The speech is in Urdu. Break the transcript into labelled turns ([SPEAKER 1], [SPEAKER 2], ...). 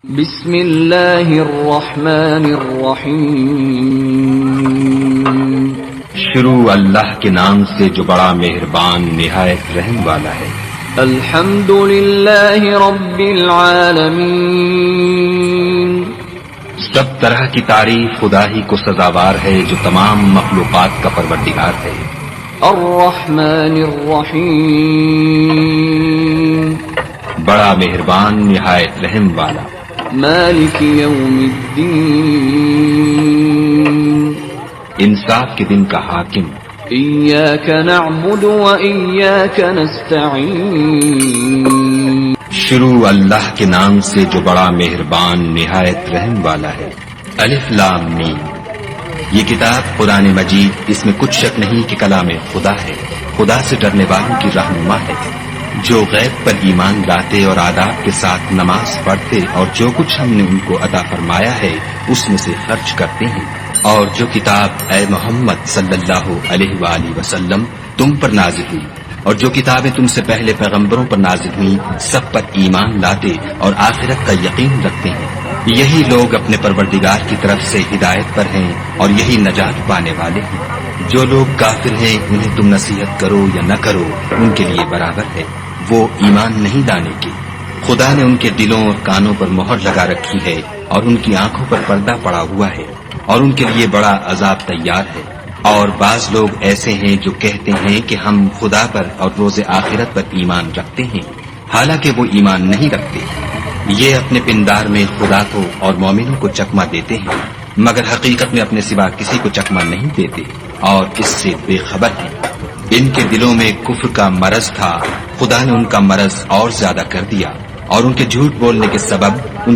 [SPEAKER 1] بسم اللہ الرحمن الرحیم
[SPEAKER 2] شروع اللہ کے نام سے جو بڑا مہربان نہایت رحم والا ہے۔
[SPEAKER 1] الحمد للہ رب العالمین
[SPEAKER 2] سب طرح کی تعریف خدا ہی کو سزاوار ہے جو تمام مخلوقات کا پروردگار ہے۔
[SPEAKER 1] الرحمن الرحیم
[SPEAKER 2] بڑا مہربان نہایت رحم والا۔
[SPEAKER 1] مالک یوم الدین
[SPEAKER 2] انصاف کے دن کا حاکم۔
[SPEAKER 1] ایاک نعبد و ایاک نستعین
[SPEAKER 2] شروع اللہ کے نام سے جو بڑا مہربان نہایت رحم والا ہے۔ الف لام میم۔ یہ کتاب قرآن مجید، اس میں کچھ شک نہیں کہ کلام خدا ہے، خدا سے ڈرنے والوں کی رہنما ہے، جو غیب پر ایمان لاتے اور آداب کے ساتھ نماز پڑھتے اور جو کچھ ہم نے ان کو عطا فرمایا ہے اس میں سے خرچ کرتے ہیں، اور جو کتاب اے محمد صلی اللہ علیہ وآلہ وسلم تم پر نازل ہوئی اور جو کتابیں تم سے پہلے پیغمبروں پر نازل ہوئی سب پر ایمان لاتے اور آخرت کا یقین رکھتے ہیں، یہی لوگ اپنے پروردگار کی طرف سے ہدایت پر ہیں اور یہی نجات پانے والے ہیں۔ جو لوگ کافر ہیں انہیں تم نصیحت کرو یا نہ کرو ان کے لیے برابر ہے، وہ ایمان نہیں لانے کے۔ خدا نے ان کے دلوں اور کانوں پر مہر لگا رکھی ہے اور ان کی آنکھوں پر پردہ پڑا ہوا ہے اور ان کے لیے بڑا عذاب تیار ہے۔ اور بعض لوگ ایسے ہیں جو کہتے ہیں کہ ہم خدا پر اور روز آخرت پر ایمان رکھتے ہیں، حالانکہ وہ ایمان نہیں رکھتے۔ یہ اپنے پندار میں خدا کو اور مومنوں کو چکمہ دیتے ہیں، مگر حقیقت میں اپنے سوا کسی کو چکمہ نہیں دیتے اور اس سے بے خبر ہیں۔ ان کے دلوں میں کفر کا مرض تھا، خدا نے ان کا مرض اور زیادہ کر دیا اور ان کے جھوٹ بولنے کے سبب ان